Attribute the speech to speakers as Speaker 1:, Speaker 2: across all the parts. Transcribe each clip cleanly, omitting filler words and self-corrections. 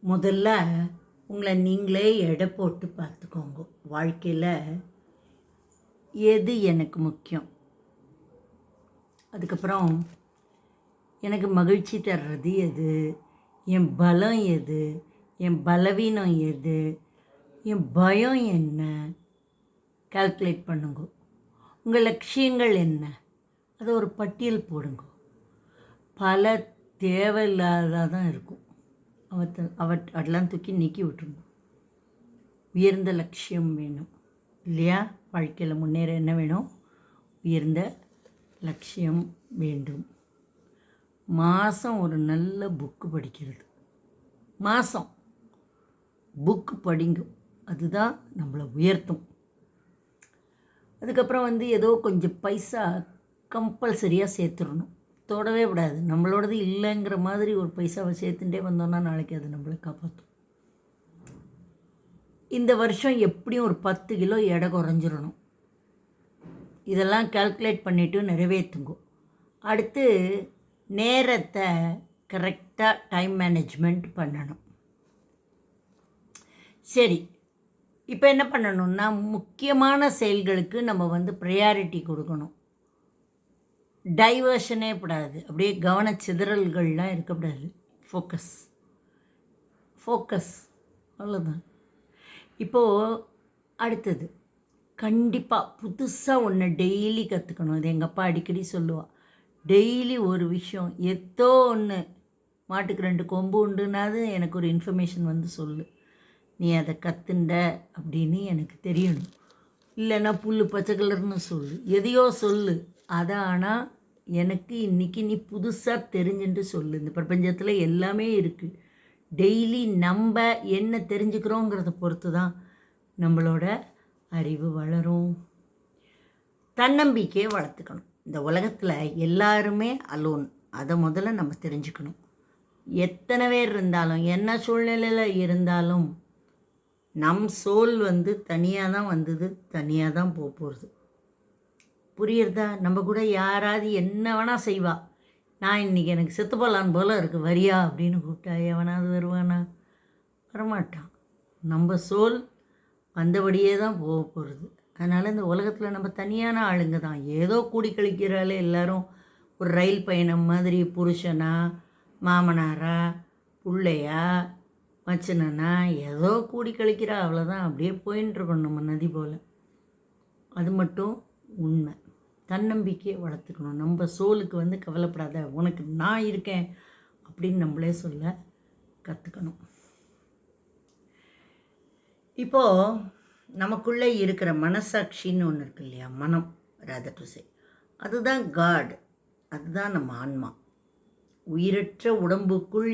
Speaker 1: முதல்ல உங்களை நீங்களே எடை போட்டு பார்த்துக்கோங்க. வாழ்க்கையில் எது எனக்கு முக்கியம், அதுக்கப்புறம் எனக்கு மகிழ்ச்சி தர்றது எது, என் பலம் எது, என் பலவீனம் எது, என் பயம் என்ன, கால்குலேட் பண்ணுங்க. உங்கள் லட்சியங்கள் என்ன, அதை ஒரு பட்டியல் போடுங்க. பல தேவையில்லாதான் இருக்கும், அதெல்லாம் தூக்கி நீக்கி விட்டுருங்க. உயர்ந்த லட்சியம் வேணும் இல்லையா? வாழ்க்கையில் முன்னேற என்ன வேணும்? உயர்ந்த லட்சியம் வேண்டும். மாதம் ஒரு நல்ல புக்கு படிக்கிறது, மாதம் புக்கு படிங்க, அதுதான் நம்மளை உயர்த்தும். அதுக்கப்புறம் ஏதோ கொஞ்சம் பைசா கம்பல்சரியாக சேர்த்துடணும், தொடவே விடாது. நம்மளோடது இல்லைங்கிற மாதிரி ஒரு பைசாவை சேர்த்துட்டே வந்தோன்னா நாளைக்கு அது நம்மளை காப்பாற்றும். இந்த வருஷம் எப்படியும் ஒரு 10 கிலோ எடை குறைஞ்சிடணும். இதெல்லாம் கால்குலேட் பண்ணிவிட்டு நிறைவேற்றுங்க. அடுத்து நேரத்தை கரெக்டாக டைம் மேனேஜ்மெண்ட் பண்ணணும். சரி, இப்போ என்ன பண்ணணும்னா, முக்கியமான செயல்களுக்கு நம்ம ப்ரையாரிட்டி கொடுக்கணும். டைவர்ஷனே கூடாது, அப்படியே கவனச்சிதறல்கள்லாம் இருக்கக்கூடாது. ஃபோக்கஸ் அவ்வளோதான். இப்போது அடுத்தது கண்டிப்பாக புதுசாக ஒன்று டெய்லி கற்றுக்கணும். இது எங்கள் அப்பா அடிக்கடி சொல்லுவாள். டெய்லி ஒரு விஷயம், ஏதோ ஒன்று, மாட்டுக்கு 2 கொம்பு உண்டுனாது எனக்கு ஒரு இன்ஃபர்மேஷன் சொல்லு, நீ அதை கற்றுண்ட அப்படின்னு எனக்கு தெரியணும். இல்லைன்னா புல் பச்சை கலர்னு சொல்லு, எதையோ சொல்லு, அதை ஆனால் எனக்கு இன்றைக்கி நீ புதுசாக தெரிஞ்சுட்டு சொல்லு. இந்த பிரபஞ்சத்தில் எல்லாமே இருக்குது. டெய்லி நம்ம என்ன தெரிஞ்சுக்கிறோங்கிறத பொறுத்து தான் நம்மளோட அறிவு வளரும். தன்னம்பிக்கையை வளர்த்துக்கணும். இந்த உலகத்தில் எல்லாருமே அலோன், அதை முதல்ல நம்ம தெரிஞ்சுக்கணும். எத்தனை பேர் இருந்தாலும், என்ன சூழ்நிலையில் இருந்தாலும், நம் சோல் தனியாக தான் வந்தது, தனியாக தான் போகிறது. புரியுறதா? நம்ம கூட யாராவது என்ன வேணால் செய்வா. நான் இன்றைக்கி எனக்கு செத்து போகலான்னு போல் இருக்குது, வரியா அப்படின்னு கூப்பிட்டா எவனாவது வருவானா? வரமாட்டான். நம்ம சோல் வந்தபடியே தான் போகிறது. அதனால் இந்த உலகத்தில் நம்ம தனியான ஆளுங்க தான். ஏதோ கூடி கழிக்கிறாலே எல்லோரும் ஒரு ரயில் பயணம் மாதிரி, புருஷனா, மாமனாரா, பிள்ளையா, மச்சனா, ஏதோ கூடி கழிக்கிறா, அவ்வளோதான். அப்படியே போயின்ட்டுருக்கணும் நம்ம நதி போல். அது மட்டும் உண்மை. தன்னம்பிக்கையை வளர்த்துக்கணும். நம்ம சோலுக்கு கவலைப்படாத, உனக்கு நான் இருக்கேன் அப்படின்னு நம்மளே சொல்ல கற்றுக்கணும். இப்போது நமக்குள்ளே இருக்கிற மனசாட்சின்னு ஒன்று இருக்கு இல்லையா? மனம், ராதர் டு சே, அதுதான் காட், அதுதான் நம்ம ஆன்மா. உயிரற்ற உடம்புக்குள்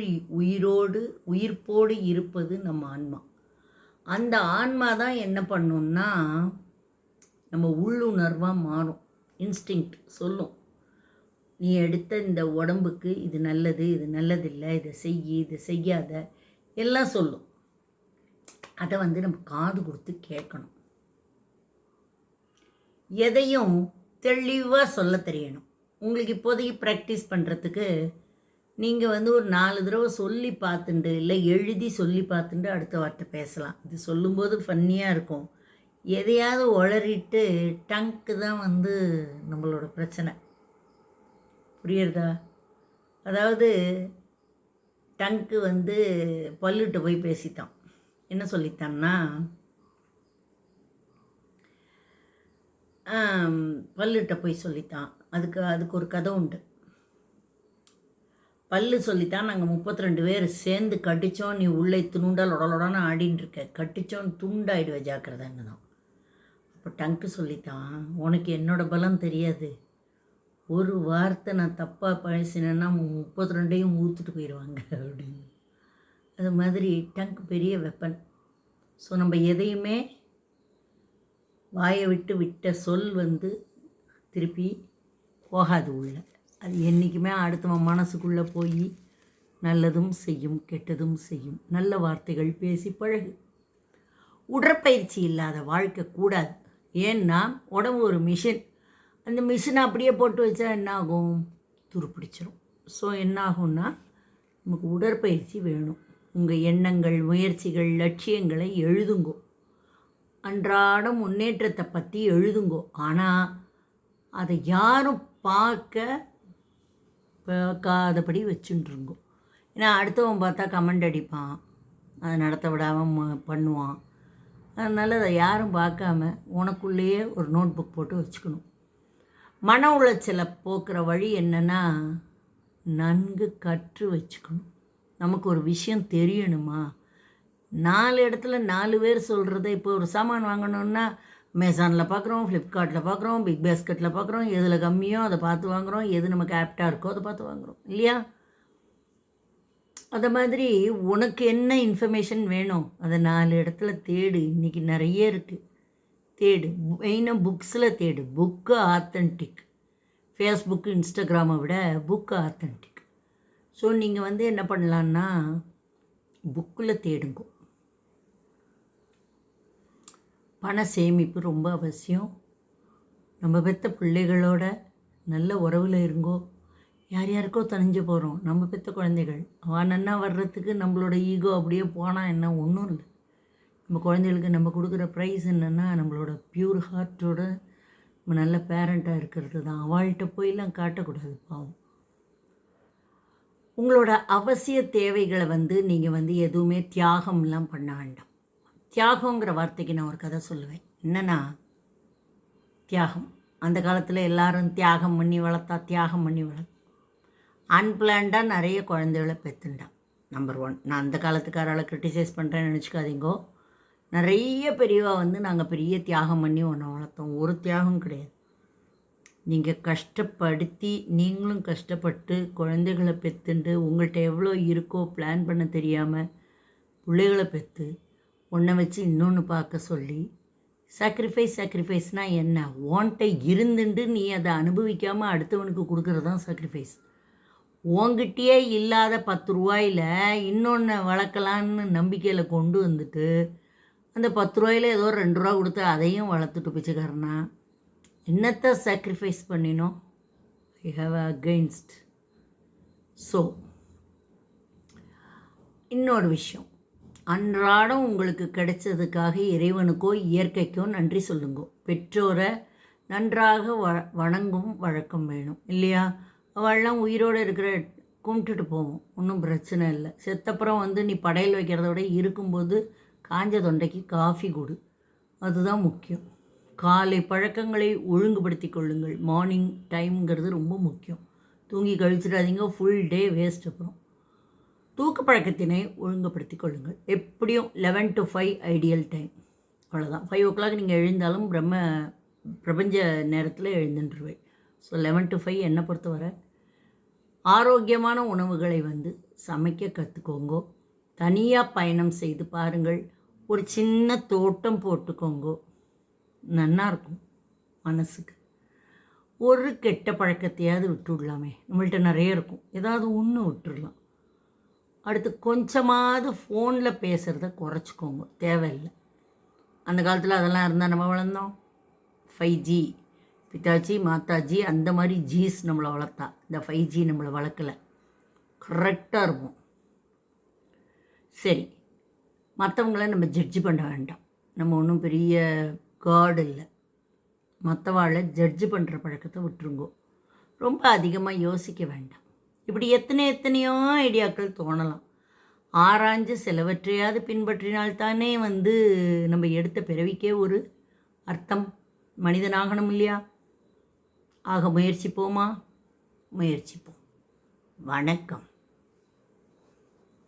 Speaker 1: உயிர்ப்போடு இருப்பது நம்ம ஆன்மா. அந்த ஆன்மா தான் என்ன பண்ணுன்னா, நம்ம உள்ளுணர்வாக மாறும். இன்ஸ்டிங்க்ட் சொல்லும், நீ எடுத்த இந்த உடம்புக்கு இது நல்லது, இது நல்லதில்லை, இதை இதை செய்யாத, எல்லாம் சொல்லும். அதை நம்ம காது கொடுத்து கேட்கணும். எதையும் தெளிவாக சொல்ல தெரியணும். உங்களுக்கு இப்போதைக்கு ப்ராக்டிஸ் பண்ணுறதுக்கு நீங்கள் ஒரு 4 தடவை சொல்லி பார்த்துண்டு, இல்லை எழுதி சொல்லி பார்த்துட்டு அடுத்த வார்த்தை பேசலாம். இது சொல்லும்போது ஃபன்னியாக இருக்கும். எதையாவது உளறிட்டு டங்க்கு தான் நம்மளோட பிரச்சனை. புரியுறதா? அதாவது டங்க்கு பல்லுகிட்ட போய் பேசித்தான். என்ன சொல்லித்தான்னா, பல்லுகிட்ட போய் சொல்லித்தான். அதுக்கு ஒரு கதை உண்டு. பல்லு சொல்லித்தான், நாங்கள் 32 பேர் சேர்ந்து கட்டிச்சோம், நீ உள்ளே துண்டால் உடலோடான ஆடின்னு இருக்க, கட்டிச்சோன்னு துண்டாயிடுவே, ஜாக்கிரதான்னு தான். அப்போ டங்க்கு சொல்லித்தான், உனக்கு என்னோடய பலம் தெரியாது, ஒரு வார்த்தை நான் தப்பாக பேசினேன்னா 32ஐயும் ஊற்றுட்டு போயிடுவாங்க அப்படின்னு. அது மாதிரி டங்க் பெரிய வெப்பன். ஸோ நம்ம எதையுமே வாயை விட்ட சொல் திருப்பி போகாது உள்ள. அது என்றைக்குமே அடுத்தவன் மனசுக்குள்ளே போய் நல்லதும் செய்யும், கெட்டதும் செய்யும். நல்ல வார்த்தைகள் பேசி பழகு. உடற்பயிற்சி இல்லாத வாழ்க்கை கூடாது. ஏன்னா உடம்பு ஒரு மிஷின். அந்த மிஷினை அப்படியே போட்டு வச்சா என்ன ஆகும்? துருப்பிடிச்சிடும். ஸோ என்ன ஆகும்னா, நமக்கு உடற்பயிற்சி வேணும். உங்கள் எண்ணங்கள், முயற்சிகள், லட்சியங்களை எழுதுங்கோ. அன்றாடம் முன்னேற்றத்தை பற்றி எழுதுங்கோ. ஆனால் அதை யாரும் பார்க்காதபடி வச்சுட்டுருங்கோ. ஏன்னா அடுத்தவன் பார்த்தா கமெண்ட் அடிப்பான், அதை நடத்த விடாமல் பண்ணுவான். அதனால் அதை யாரும் பார்க்காம உனக்குள்ளேயே ஒரு நோட் புக் போட்டு வச்சுக்கணும். மன உளைச்சலை போக்குற வழி என்னென்னா, நன்கு கற்று வச்சுக்கணும். நமக்கு ஒரு விஷயம் தெரியணுமா, 4 இடத்துல 4 பேர் சொல்கிறத. இப்போ ஒரு சாமான் வாங்கணுன்னா அமேசானில் பார்க்குறோம், ஃப்ளிப்கார்ட்டில் பார்க்குறோம், பிக் பாஸ்கெட்டில் பார்க்குறோம். எதில் கம்மியோ அதை பார்த்து வாங்குகிறோம், எது நமக்கு ஆப்டாக இருக்கோ அதை பார்த்து வாங்குகிறோம் இல்லையா? அதை மாதிரி உனக்கு என்ன இன்ஃபர்மேஷன் வேணும் அதை 4 இடத்துல தேடு. இன்றைக்கி நிறைய இருக்குது, தேடு. மெயினாக புக்ஸில் தேடு. Book authentic. ஃபேஸ்புக்கு, இன்ஸ்டாகிராமை விட புக்கு ஆத்தென்டிக். ஸோ நீங்கள் என்ன பண்ணலான்னா புக்கில் தேடுங்க. பண சேமிப்பு ரொம்ப அவசியம். நம்ம பெற்ற பிள்ளைகளோட நல்ல உறவில் இருங்கோ. யார் யாருக்கோ தனிஞ்சு போகிறோம், நம்ம பெற்ற குழந்தைகள். அவன் நன்னா வர்றதுக்கு நம்மளோட ஈகோ அப்படியே போனால் என்ன, ஒன்றும் இல்லை. நம்ம குழந்தைகளுக்கு நம்ம கொடுக்குற ப்ரைஸ் என்னென்னா நம்மளோட ப்யூர் ஹார்ட்டோட நம்ம நல்ல பேரண்ட்டாக இருக்கிறது தான். அவள்கிட்ட போயெல்லாம் காட்டக்கூடாது பாவம். உங்களோட அவசிய தேவைகளை நீங்கள் எதுவுமே தியாகம்லாம் பண்ண வேண்டாம். தியாகங்கிற வார்த்தைக்கு நான் ஒரு கதை சொல்லுவேன். என்னென்னா, தியாகம் அந்த காலத்தில் எல்லாரும் தியாகம் பண்ணி வளர்த்தா. அன்பிளான்டாக நிறைய குழந்தைகளை பெற்றுண்டான். நம்பர் 1. நான் அந்த காலத்துக்காரால கிரிட்டிசைஸ் பண்ணுறேன்னு நினச்சிக்காதீங்கோ. நிறைய பெரியவா நாங்கள் பெரிய தியாகம் பண்ணி ஒன்று வளர்த்தோம். ஒரு தியாகம் கிடையாது. நீங்கள் கஷ்டப்படுத்தி, நீங்களும் கஷ்டப்பட்டு குழந்தைகளை பெற்றுண்டு உங்கள்கிட்ட எவ்வளோ இருக்கோ பிளான் பண்ண தெரியாமல் பிள்ளைகளை பெற்று ஒன்றை வச்சு இன்னொன்று பார்க்க சொல்லி சாக்ரிஃபைஸ்னால் என்ன? ஓன்ட்டை இருந்துட்டு நீ அதை அனுபவிக்காமல் அடுத்தவனுக்கு கொடுக்குறது தான் சாக்ரிஃபைஸ். உங்ககிட்டயே இல்லாத 10 ரூபாயில் இன்னொன்று வளர்க்கலான்னு நம்பிக்கையில் கொண்டு வந்துட்டு அந்த 10 ரூபாயில் ஏதோ 2 ரூபா கொடுத்து அதையும் வளர்த்துட்டு பிச்சைக்காரனா என்னத்தை சாக்ரிஃபைஸ் பண்ணினோம்? I have against. ஸோ இன்னொரு விஷயம், அன்றாடம் உங்களுக்கு கிடைச்சதுக்காக இறைவனுக்கோ இயற்கைக்கோ நன்றி சொல்லுங்க. பெற்றோரை நன்றாக வணங்கும் வழக்கம் வேணும் இல்லையா? அவள்லாம் உயிரோடு இருக்கிற கும்பிட்டுட்டு போவோம், ஒன்றும் பிரச்சனை இல்லை. செத்தப்புறம் நீ படையல் வைக்கிறத விட இருக்கும்போது காஞ்ச தொண்டைக்கு காஃபி கொடு, அதுதான் முக்கியம். காலை பழக்கங்களை ஒழுங்குபடுத்தி கொள்ளுங்கள். மார்னிங் டைம்ங்கிறது ரொம்ப முக்கியம். தூங்கி கழிச்சிடாதீங்க, ஃபுல் டே வேஸ்ட். அப்புறம் தூக்க பழக்கத்தினை ஒழுங்குபடுத்தி கொள்ளுங்கள். எப்படியும் 11 to 5 ஐடியல் டைம், அவ்வளோதான். 5 o'clock நீங்கள் எழுந்தாலும் பிரபஞ்ச நேரத்தில் எழுந்துருவேன். ஸோ 11 to 5 என்னை பொறுத்தவரை ஆரோக்கியமான உணவுகளை சமைக்க கற்றுக்கோங்கோ. தனியாக பயணம் செய்து பாருங்கள். ஒரு சின்ன தோட்டம் போட்டுக்கோங்கோ, நல்லாயிருக்கும் மனசுக்கு. ஒரு கெட்ட பழக்கத்தையாவது விட்டுடலாமே, நம்மள்கிட்ட நிறைய இருக்கும், ஏதாவது ஒன்று விட்டுடலாம். அடுத்து கொஞ்சமாவது ஃபோனில் பேசுகிறத குறைச்சிக்கோங்க, தேவையில்லை. அந்த காலத்தில் அதெல்லாம் இருந்தால் நம்ம வளர்ந்தோம். 5G, பிதாஜி மாதாஜி அந்த மாதிரி ஜீஸ் நம்மளை வளர்த்தா. இந்த 5G நம்மளை வளர்க்கலை. கரெக்டாக இருப்போம். சரி, மற்றவங்கள நம்ம ஜட்ஜி பண்ண வேண்டாம். நம்ம ஒன்றும் பெரிய காட் இல்லை. மற்றவாளை ஜட்ஜு பண்ணுற பழக்கத்தை விட்டுருங்கோ. ரொம்ப அதிகமாக யோசிக்க வேண்டாம். இப்படி எத்தனையோ ஐடியாக்கள் தோணலாம். ஆராய்ஞ்சு சிலவற்றையாவது பின்பற்றினால்தானே நம்ம எடுத்த பிறவிக்கே ஒரு அர்த்தம். மனிதனாகணும் இல்லையா? ஆக முயற்சிப்போமா? முயற்சிப்போம். வணக்கம்.